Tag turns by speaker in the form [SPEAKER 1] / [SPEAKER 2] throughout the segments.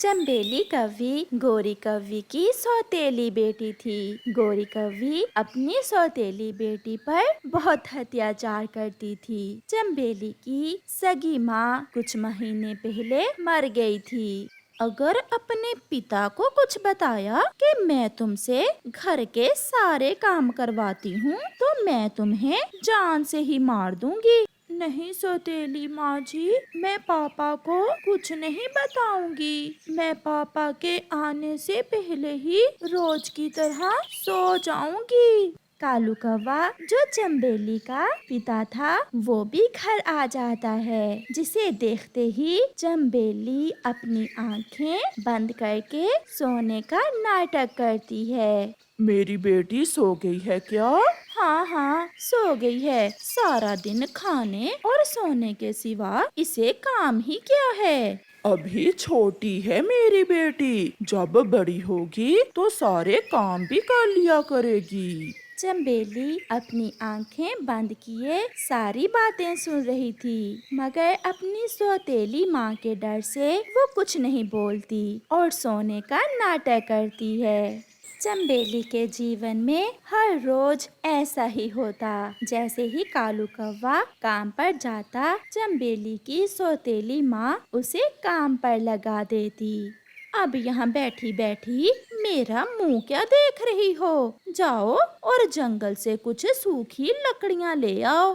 [SPEAKER 1] चंबेली कव्वी गोरी कव्वी की सौतेली बेटी थी। गोरी कव्वी अपनी सौतेली बेटी पर बहुत अत्याचार करती थी। चंबेली की सगी माँ कुछ महीने पहले मर गई थी। अगर अपने पिता को कुछ बताया कि मैं तुमसे घर के सारे काम करवाती हूँ तो मैं तुम्हें जान से ही मार दूंगी। नहीं सौतेली माँ जी, मैं पापा को कुछ नहीं बताऊंगी। मैं पापा के आने से पहले ही रोज की तरह सो जाऊंगी। कालू कौवा जो चंबेली का पिता था वो भी घर आ जाता है, जिसे देखते ही चंबेली अपनी आंखें बंद करके सोने का नाटक करती है।
[SPEAKER 2] मेरी बेटी सो गई है क्या?
[SPEAKER 1] हाँ हाँ, सो गई है। सारा दिन खाने और सोने के सिवा इसे काम ही क्या है।
[SPEAKER 2] अभी छोटी है मेरी बेटी, जब बड़ी होगी तो सारे काम भी कर लिया करेगी।
[SPEAKER 1] चंबेली अपनी आंखें बंद किए सारी बातें सुन रही थी, मगर अपनी सौतेली माँ के डर से वो कुछ नहीं बोलती और सोने का नाटक करती है। चंबेली के जीवन में हर रोज ऐसा ही होता। जैसे ही कालू कौवा काम पर जाता, चंबेली की सौतेली माँ उसे काम पर लगा देती। अब यहाँ बैठी बैठी मेरा मुंह क्या देख रही हो? जाओ और जंगल से कुछ सूखी लकड़ियाँ ले आओ।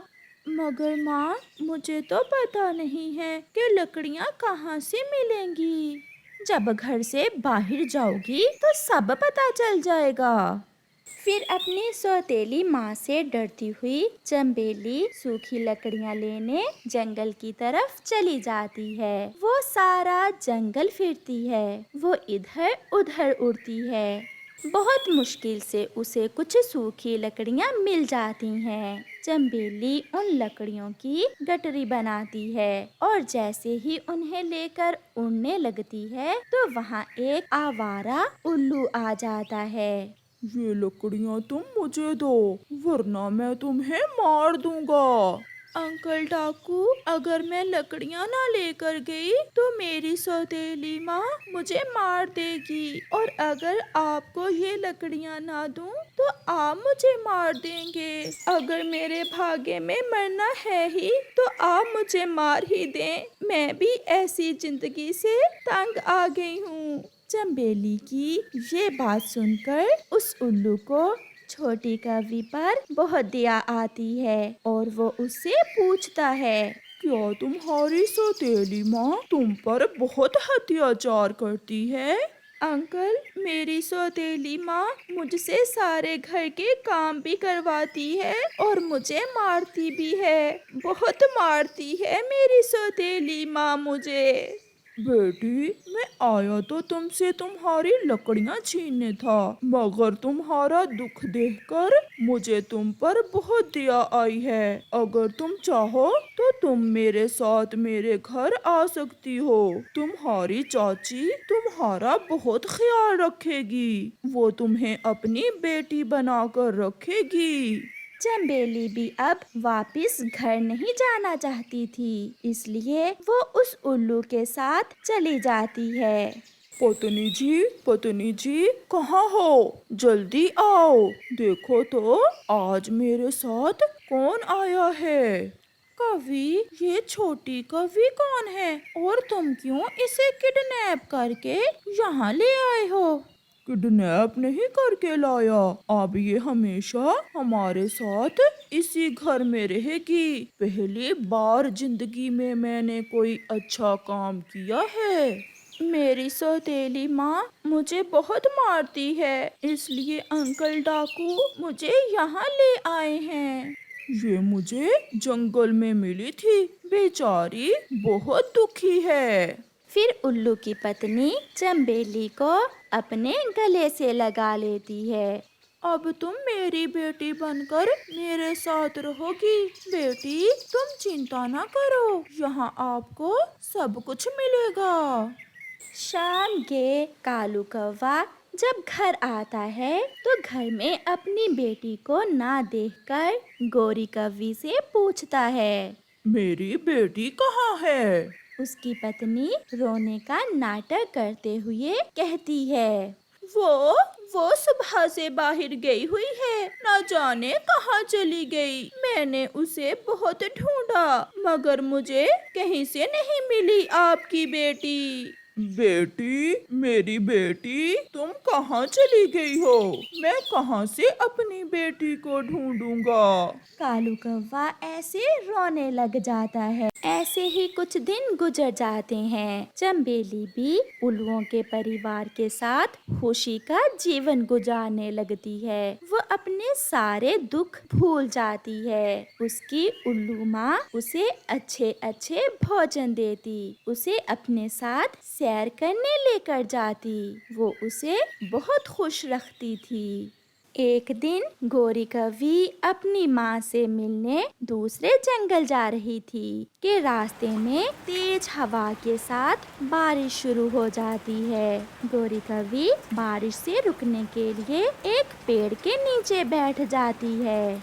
[SPEAKER 1] मगर माँ, मुझे तो पता नहीं है कि लकड़ियाँ कहाँ से मिलेंगी। जब घर से बाहर जाओगी तो सब पता चल जाएगा। फिर अपनी सौतेली माँ से डरती हुई चंबेली सूखी लकड़ियाँ लेने जंगल की तरफ चली जाती है। वो सारा जंगल फिरती है, वो इधर उधर उड़ती है। बहुत मुश्किल से उसे कुछ सूखी लकड़ियाँ मिल जाती हैं। चंबेली उन लकड़ियों की गठरी बनाती है और जैसे ही उन्हें लेकर उड़ने लगती है तो वहाँ एक आवारा उल्लू आ जाता है।
[SPEAKER 2] ये लकड़ियाँ तुम मुझे दो, वरना मैं तुम्हें मार दूंगा।
[SPEAKER 1] अंकल डाकू, अगर मैं लकड़ियाँ ना लेकर गई तो मेरी सौतेली माँ मुझे मार देगी, और अगर आपको ये लकड़ियाँ ना दूँ तो आप मुझे मार देंगे। अगर मेरे भाग्य में मरना है ही तो आप मुझे मार ही दें। मैं भी ऐसी जिंदगी से तंग आ गई हूँ। चंबेली की ये बात सुनकर उस उल्लू को छोटी कौवी पर बहुत दया आती है और वो उससे पूछता है।
[SPEAKER 2] क्या तुम्हारी सौतेली माँ तुम पर बहुत अत्याचार करती है?
[SPEAKER 1] अंकल, मेरी सौतेली माँ मुझसे सारे घर के काम भी करवाती है और मुझे मारती भी है। बहुत मारती है मेरी सौतेली माँ मुझे।
[SPEAKER 2] बेटी, मैं आया तो तुमसे तुम्हारी लकड़ियाँ छीनने था, मगर तुम्हारा दुख देखकर मुझे तुम पर बहुत दया आई है। अगर तुम चाहो तो तुम मेरे साथ मेरे घर आ सकती हो। तुम्हारी चाची तुम्हारा बहुत ख्याल रखेगी, वो तुम्हें अपनी बेटी बनाकर रखेगी।
[SPEAKER 1] चंबेली भी अब वापस घर नहीं जाना चाहती थी, इसलिए वो उस उल्लू के साथ चली जाती है।
[SPEAKER 2] पत्नी जी, कहाँ हो? जल्दी आओ, देखो तो आज मेरे साथ कौन आया है।
[SPEAKER 1] कवि, ये छोटी कवि कौन है और तुम क्यों इसे किडनैप करके यहाँ ले आए हो?
[SPEAKER 2] किडनैप नहीं करके लाया, अब ये हमेशा हमारे साथ इसी घर में रहेगी। पहली बार जिंदगी में मैंने कोई अच्छा काम किया है।
[SPEAKER 1] मेरी सौतेली माँ मुझे बहुत मारती है, इसलिए अंकल डाकू मुझे यहाँ ले आए हैं।
[SPEAKER 2] ये मुझे जंगल में मिली थी, बेचारी बहुत दुखी है।
[SPEAKER 1] फिर उल्लू की पत्नी चंबेली को अपने गले से लगा लेती है। अब तुम मेरी बेटी बनकर मेरे साथ रहोगी। बेटी, तुम चिंता ना करो, यहाँ आपको सब कुछ मिलेगा। शाम के कालू कौवा जब घर आता है तो घर में अपनी बेटी को ना देखकर गोरी कौवी से पूछता है।
[SPEAKER 2] मेरी बेटी कहाँ है?
[SPEAKER 1] उसकी पत्नी रोने का नाटक करते हुए कहती है,
[SPEAKER 2] वो वो सुबह से बाहर गई हुई है, न जाने कहाँ चली गई। मैंने उसे बहुत ढूंढा मगर मुझे कहीं से नहीं मिली आपकी बेटी। बेटी, मेरी बेटी, तुम कहाँ चली गई हो? मैं कहाँ से अपनी बेटी को ढूंढूंगा?
[SPEAKER 1] कालू कौवा ऐसे रोने लग जाता है। ऐसे ही कुछ दिन गुजर जाते हैं। चंबेली भी उल्लुओं के परिवार के साथ खुशी का जीवन गुजारने लगती है। वो अपने सारे दुख भूल जाती है। उसकी उल्लू माँ उसे अच्छे अच्छे भोजन देती, उसे अपने साथ सैर करने लेकर जाती, वो उसे बहुत खुश रखती थी। एक दिन गोरी कौवी अपनी माँ से मिलने दूसरे जंगल जा रही थी कि रास्ते में तेज हवा के साथ बारिश शुरू हो जाती है। गोरी कौवी बारिश से रुकने के लिए एक पेड़ के नीचे बैठ जाती है।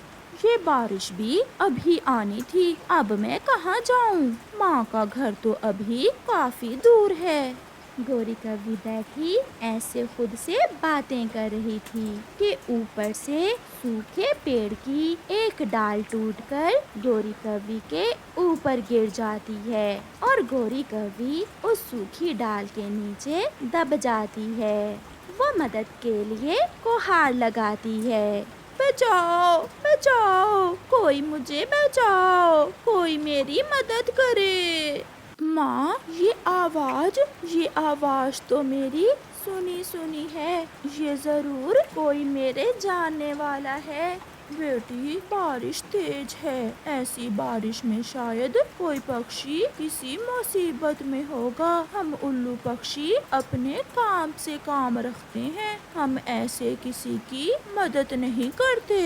[SPEAKER 1] ये बारिश भी अभी आनी थी, अब मैं कहाँ जाऊँ? माँ का घर तो अभी काफी दूर है। गोरी कौवी बैठी ऐसे खुद से बातें कर रही थी कि ऊपर से सूखे पेड़ की एक डाल टूटकर गोरी कौवी के ऊपर गिर जाती है और गोरी कौवी उस सूखी डाल के नीचे दब जाती है। वो मदद के लिए गुहार लगाती है, बचाओ बचाओ, कोई मुझे बचाओ, कोई मेरी मदद करे। माँ, ये आवाज तो मेरी सुनी सुनी है, ये जरूर कोई मेरे जानने वाला है। बेटी, बारिश तेज है, ऐसी बारिश में शायद कोई पक्षी किसी मुसीबत में होगा। हम उल्लू पक्षी अपने काम से काम रखते हैं, हम ऐसे किसी की मदद नहीं करते।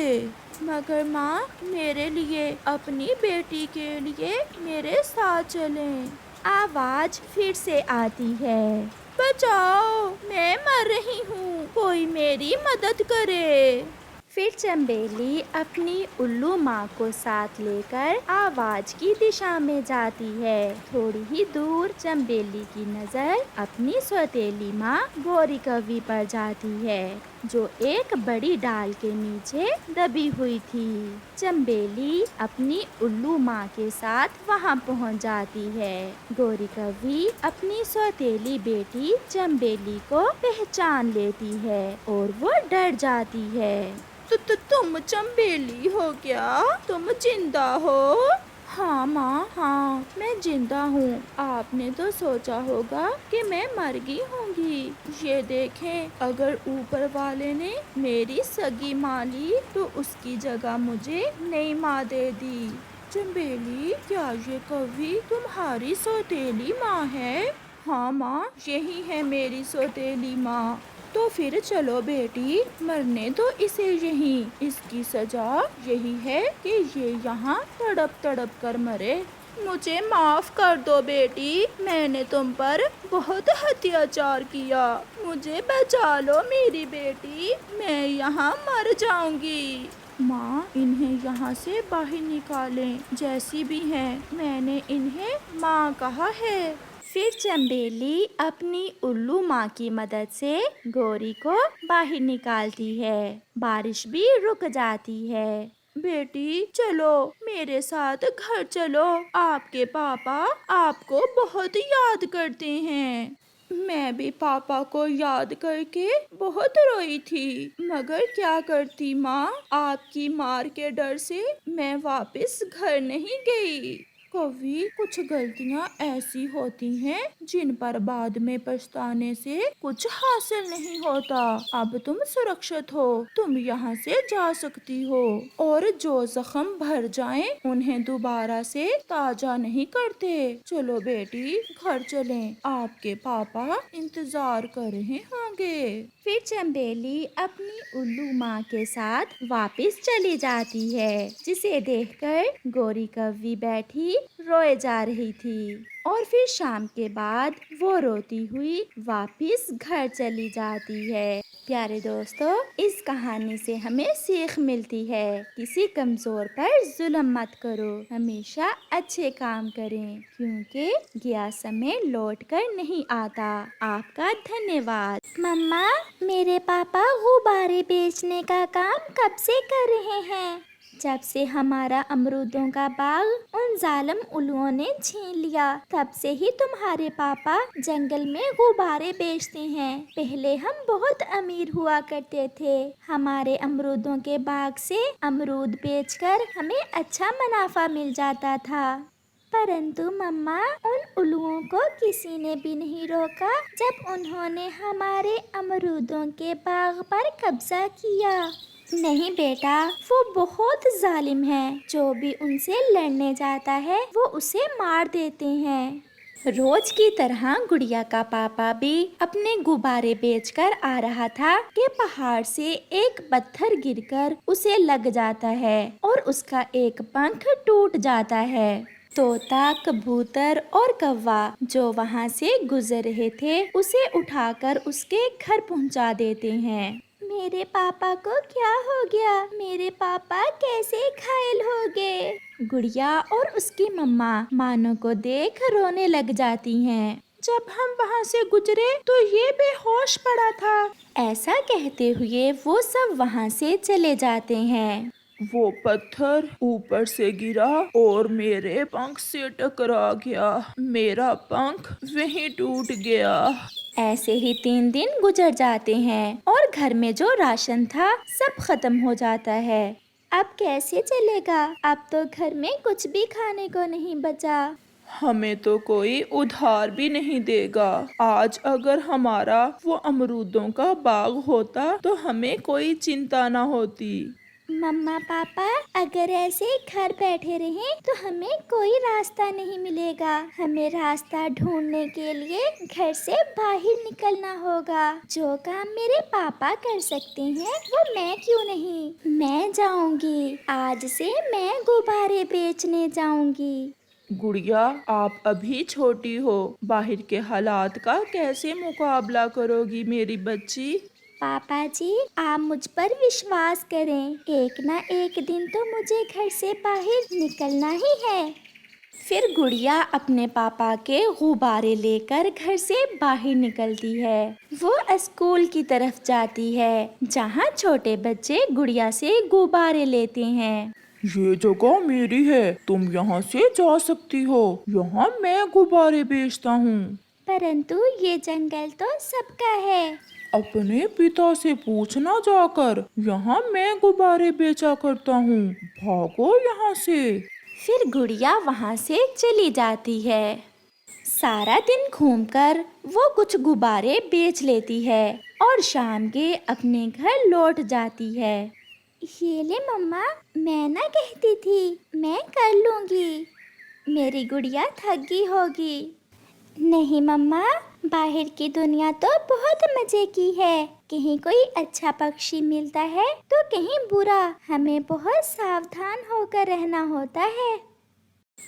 [SPEAKER 1] मगर माँ, मेरे लिए, अपनी बेटी के लिए मेरे साथ चलें। आवाज फिर से आती है, बचाओ, मैं मर रही हूँ, कोई मेरी मदद करे। फिर चंबेली अपनी उल्लू माँ को साथ लेकर आवाज की दिशा में जाती है। थोड़ी ही दूर चंबेली की नजर अपनी सौतेली माँ गोरी कौवी पर जाती है, जो एक बड़ी डाल के नीचे दबी हुई थी। चंबेली अपनी उल्लू माँ के साथ वहाँ पहुँच जाती है। गोरी कौवी अपनी सौतेली बेटी चंबेली को पहचान लेती है और वो डर जाती है।
[SPEAKER 2] तो तुम चंबेली हो क्या? तुम जिंदा हो?
[SPEAKER 1] हाँ माँ, हाँ, मैं जिंदा हूँ। आपने तो सोचा होगा कि मैं मर गई होंगी।
[SPEAKER 2] ये देखें, अगर ऊपर वाले ने मेरी सगी माँ ली तो उसकी जगह मुझे नई माँ दे दी। चंबेली, क्या ये कौवी तुम्हारी सौतेली माँ है? हाँ माँ, यही है मेरी सौतेली माँ। तो फिर चलो बेटी, मरने दो इसे यहीं। इसकी सजा यही है कि ये यहाँ तड़प तड़प कर मरे। मुझे माफ कर दो बेटी, मैंने तुम पर बहुत अत्याचार किया। मुझे बचा लो मेरी बेटी, मैं यहाँ मर जाऊंगी। माँ, इन्हें यहाँ से बाहर निकालें, जैसी भी हैं, मैंने इन्हें माँ कहा है।
[SPEAKER 1] फिर चंबेली अपनी उल्लू माँ की मदद से गोरी को बाहर निकालती है। बारिश भी रुक जाती है।
[SPEAKER 2] बेटी, चलो मेरे साथ घर चलो, आपके पापा आपको बहुत याद करते हैं। मैं भी पापा को याद करके बहुत रोई थी, मगर क्या करती माँ, आपकी मार के डर से मैं वापस घर नहीं गई। कभी कुछ गलतियाँ ऐसी होती हैं जिन पर बाद में पछताने से कुछ हासिल नहीं होता। अब तुम सुरक्षित हो, तुम यहाँ से जा सकती हो, और जो जख्म भर जाएं उन्हें दोबारा से ताजा नहीं करते। चलो बेटी, घर चलें, आपके पापा इंतजार कर रहे होंगे।
[SPEAKER 1] फिर चंबेली अपनी उल्लू माँ के साथ वापस चली जाती है, जिसे देखकर गोरी कौवी बैठी रोए जा रही थी और फिर शाम के बाद वो रोती हुई वापस घर चली जाती है। प्यारे दोस्तों, इस कहानी से हमें सीख मिलती है, किसी कमजोर पर जुल्म मत करो, हमेशा अच्छे काम करें, क्योंकि गया समय लौट कर नहीं आता। आपका धन्यवाद।
[SPEAKER 3] मम्मा, मेरे पापा गुब्बारे बेचने का काम कब से कर रहे हैं? जब से हमारा अमरूदों का बाग उन जालिम उल्लुओं ने छीन लिया, तब से ही तुम्हारे पापा जंगल में गुब्बारे बेचते हैं। पहले हम बहुत अमीर हुआ करते थे। हमारे अमरूदों के बाग से अमरूद बेचकर हमें अच्छा मुनाफा मिल जाता था। परंतु मम्मा, उन उल्लुओं को किसी ने भी नहीं रोका जब उन्होंने हमारे अमरूदों के बाग पर कब्जा किया। नहीं बेटा, वो बहुत जालिम है। जो भी उनसे लड़ने जाता है वो उसे मार देते हैं।
[SPEAKER 1] रोज की तरह गुड़िया का पापा भी अपने गुब्बारे बेचकर आ रहा था कि पहाड़ से एक पत्थर गिरकर उसे लग जाता है और उसका एक पंख टूट जाता है। तोता, कबूतर और कौवा जो वहाँ से गुजर रहे थे उसे उठाकर उसके घर पहुँचा देते हैं।
[SPEAKER 3] मेरे पापा को क्या हो गया? मेरे पापा कैसे घायल हो गए?
[SPEAKER 1] गुड़िया और उसकी मम्मा मानो को देख रोने लग जाती हैं।
[SPEAKER 2] जब हम वहाँ से गुजरे तो ये बेहोश पड़ा था।
[SPEAKER 1] ऐसा कहते हुए वो सब वहाँ से चले जाते हैं।
[SPEAKER 2] वो पत्थर ऊपर से गिरा और मेरे पंख से टकरा गया। मेरा पंख वहीं टूट गया।
[SPEAKER 1] ऐसे ही 3 दिन गुजर जाते हैं और घर में जो राशन था सब खत्म हो जाता है।
[SPEAKER 3] अब कैसे चलेगा? अब तो घर में कुछ भी खाने को नहीं बचा।
[SPEAKER 2] हमें तो कोई उधार भी नहीं देगा। आज अगर हमारा वो अमरूदों का बाग होता तो हमें कोई चिंता ना होती।
[SPEAKER 3] मम्मा पापा, अगर ऐसे घर बैठे रहें तो हमें कोई रास्ता नहीं मिलेगा। हमें रास्ता ढूंढने के लिए घर से बाहर निकलना होगा। जो काम मेरे पापा कर सकते हैं वो मैं क्यों नहीं? मैं जाऊंगी। आज से मैं गुब्बारे बेचने जाऊंगी।
[SPEAKER 2] गुड़िया, आप अभी छोटी हो, बाहर के हालात का कैसे मुकाबला करोगी मेरी बच्ची?
[SPEAKER 3] पापा जी, आप मुझ पर विश्वास करें। एक ना एक दिन तो मुझे घर से बाहर निकलना ही है।
[SPEAKER 1] फिर गुड़िया अपने पापा के गुब्बारे लेकर घर से बाहर निकलती है। वो स्कूल की तरफ जाती है, जहाँ छोटे बच्चे गुड़िया से गुब्बारे लेते हैं।
[SPEAKER 2] ये जगह मेरी है, तुम यहाँ से जा सकती हो। यहाँ मैं गुब्बारे बेचता हूँ।
[SPEAKER 3] परंतु ये जंगल तो सबका है।
[SPEAKER 2] अपने पिता से पूछना जाकर, यहाँ मैं गुब्बारे बेचा करता हूँ। भागो यहाँ से।
[SPEAKER 1] फिर गुड़िया वहाँ से चली जाती है। सारा दिन घूमकर वो कुछ गुब्बारे बेच लेती है और शाम के अपने घर लौट जाती है।
[SPEAKER 3] ये ले मम्मा, मैं ना कहती थी मैं कर लूँगी। मेरी गुड़िया थक गई होगी। नहीं मम्मा, बाहर की दुनिया तो बहुत मजे की है। कहीं कोई अच्छा पक्षी मिलता है तो कहीं बुरा। हमें बहुत सावधान होकर रहना होता है।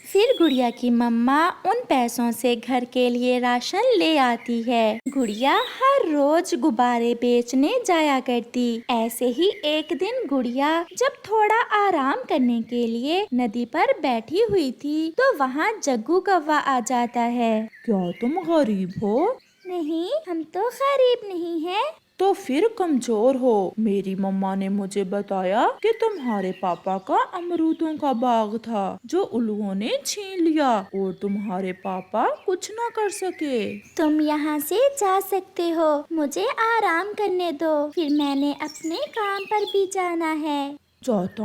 [SPEAKER 1] फिर गुड़िया की मम्मा उन पैसों से घर के लिए राशन ले आती है। गुड़िया हर रोज गुब्बारे बेचने जाया करती। ऐसे ही एक दिन गुड़िया जब थोड़ा आराम करने के लिए नदी पर बैठी हुई थी तो वहाँ जग्गू कौवा आ जाता है।
[SPEAKER 2] क्या तुम गरीब हो?
[SPEAKER 3] नहीं, हम तो गरीब नहीं हैं।
[SPEAKER 2] तो फिर कमजोर हो। मेरी मम्मा ने मुझे बताया कि तुम्हारे पापा का अमरूदों का बाग था जो उल्लुओं ने छीन लिया और तुम्हारे पापा कुछ न कर सके।
[SPEAKER 3] तुम यहाँ से जा सकते हो, मुझे आराम करने दो। फिर मैंने अपने काम पर भी जाना है।
[SPEAKER 2] जाता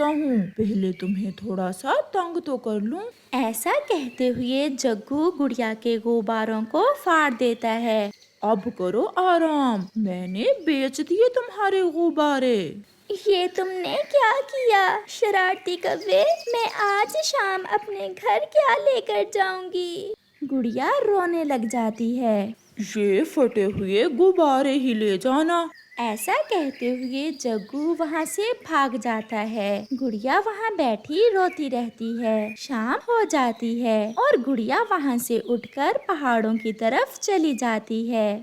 [SPEAKER 2] हूँ, पहले तुम्हें थोड़ा सा तंग तो कर लूं।
[SPEAKER 1] ऐसा कहते हुए जग्गू गुड़िया के गुब्बारों को फाड़ देता है।
[SPEAKER 2] अब करो आराम, मैंने बेच दिए तुम्हारे गुब्बारे।
[SPEAKER 3] ये तुमने क्या किया शरारती कौवे? मैं आज शाम अपने घर क्या लेकर जाऊंगी?
[SPEAKER 1] गुड़िया रोने लग जाती है।
[SPEAKER 2] ये फटे हुए गुब्बारे ही ले जाना।
[SPEAKER 1] ऐसा कहते हुए जग्गू वहाँ से भाग जाता है। गुड़िया वहाँ बैठी रोती रहती है। शाम हो जाती है और गुड़िया वहाँ से उठकर पहाड़ों की तरफ चली जाती है।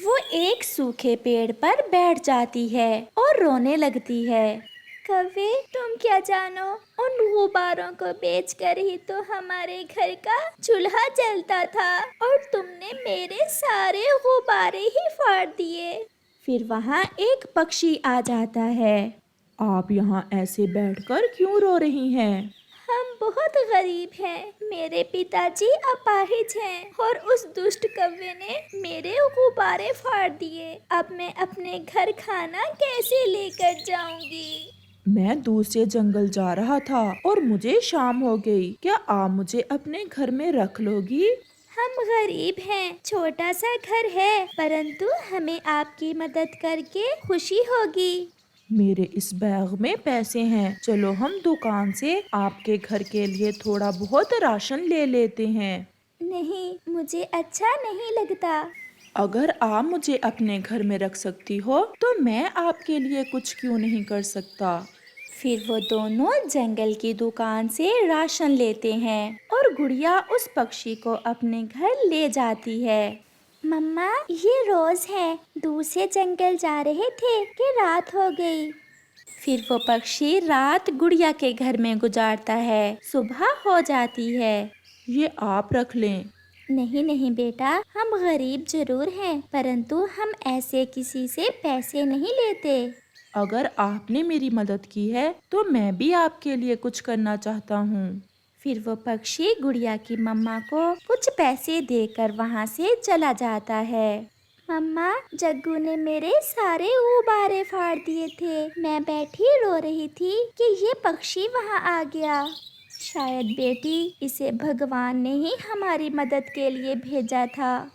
[SPEAKER 1] वो एक सूखे पेड़ पर बैठ जाती है और रोने लगती है।
[SPEAKER 3] कव्वे, तुम क्या जानो, उन गुब्बारों को बेचकर ही तो हमारे घर का चूल्हा जलता था और तुमने मेरे सारे गुब्बारे ही फाड़ दिए।
[SPEAKER 1] फिर वहाँ एक पक्षी आ जाता है।
[SPEAKER 2] आप यहाँ ऐसे बैठकर क्यों रो रही हैं?
[SPEAKER 3] हम बहुत गरीब हैं। मेरे पिताजी अपाहिज हैं और उस दुष्ट कव्वे ने मेरे गुब्बारे फाड़ दिए। अब मैं अपने घर खाना कैसे लेकर जाऊंगी?
[SPEAKER 2] मैं दूसरे जंगल जा रहा था और मुझे शाम हो गई। क्या आप मुझे अपने घर में रख लोगी?
[SPEAKER 3] हम गरीब हैं, छोटा सा घर है, परंतु हमें आपकी मदद करके खुशी होगी।
[SPEAKER 2] मेरे इस बैग में पैसे हैं। चलो हम दुकान से आपके घर के लिए थोड़ा बहुत राशन ले लेते हैं।
[SPEAKER 3] नहीं, मुझे अच्छा नहीं लगता।
[SPEAKER 2] अगर आप मुझे अपने घर में रख सकती हो तो मैं आपके लिए कुछ क्यों नहीं कर सकता।
[SPEAKER 1] फिर वो दोनों जंगल की दुकान से राशन लेते हैं और गुड़िया उस पक्षी को अपने घर ले जाती है।
[SPEAKER 3] मम्मा, ये रोज है। दूसरे जंगल जा रहे थे कि रात हो गई।
[SPEAKER 1] फिर वो पक्षी रात गुड़िया के घर में गुजारता है। सुबह हो जाती है।
[SPEAKER 2] ये आप रख लें।
[SPEAKER 3] नहीं नहीं बेटा, हम गरीब जरूर हैं, परंतु हम ऐसे किसी से पैसे नहीं लेते।
[SPEAKER 2] अगर आपने मेरी मदद की है तो मैं भी आपके लिए कुछ करना चाहता हूँ।
[SPEAKER 1] फिर वो पक्षी गुड़िया की मम्मा को कुछ पैसे देकर वहाँ से चला जाता है।
[SPEAKER 3] मम्मा, जग्गू ने मेरे सारे गुब्बारे फाड़ दिए थे। मैं बैठी रो रही थी कि ये पक्षी वहाँ आ गया। शायद बेटी, इसे भगवान ने ही हमारी मदद के लिए भेजा था।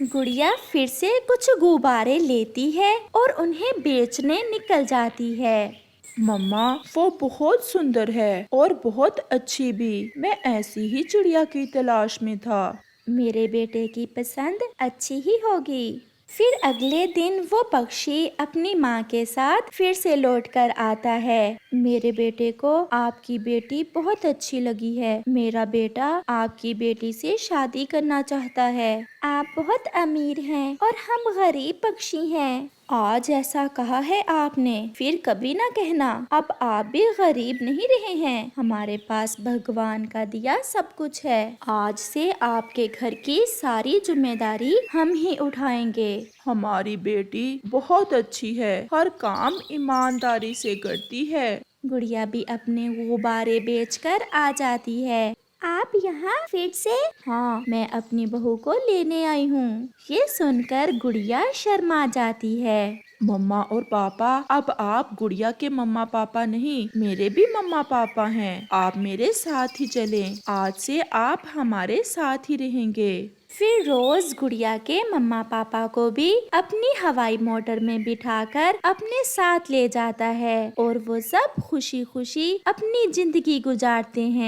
[SPEAKER 1] गुड़िया फिर से कुछ गुब्बारे लेती है और उन्हें बेचने निकल जाती है।
[SPEAKER 2] मम्मा, वो बहुत सुंदर है और बहुत अच्छी भी। मैं ऐसी ही चिड़िया की तलाश में था।
[SPEAKER 1] मेरे बेटे की पसंद अच्छी ही होगी। फिर अगले दिन वो पक्षी अपनी माँ के साथ फिर से लौट कर आता है। मेरे बेटे को आपकी बेटी बहुत अच्छी लगी है। मेरा बेटा आपकी बेटी से शादी करना चाहता है।
[SPEAKER 3] आप बहुत अमीर हैं और हम गरीब पक्षी हैं।
[SPEAKER 1] आज ऐसा कहा है आपने, फिर कभी ना कहना। अब आप भी गरीब नहीं रहे हैं। हमारे पास भगवान का दिया सब कुछ है। आज से आपके घर की सारी जिम्मेदारी हम ही उठाएंगे।
[SPEAKER 2] हमारी बेटी बहुत अच्छी है, हर काम ईमानदारी से करती है।
[SPEAKER 1] गुड़िया भी अपने गुब्बारे बेचकर आ जाती है।
[SPEAKER 3] आप यहाँ फिर से?
[SPEAKER 1] हाँ, मैं अपनी बहू को लेने आई हूँ। ये सुनकर गुड़िया शर्मा जाती है।
[SPEAKER 2] मम्मा और पापा, अब आप गुड़िया के मम्मा पापा नहीं, मेरे भी मम्मा पापा हैं। आप मेरे साथ ही चलें। आज से आप हमारे साथ ही रहेंगे।
[SPEAKER 1] फिर रोज गुड़िया के मम्मा पापा को भी अपनी हवाई मोटर में बिठाकर अपने साथ ले जाता है और वो सब खुशी खुशी अपनी जिंदगी गुजारते हैं।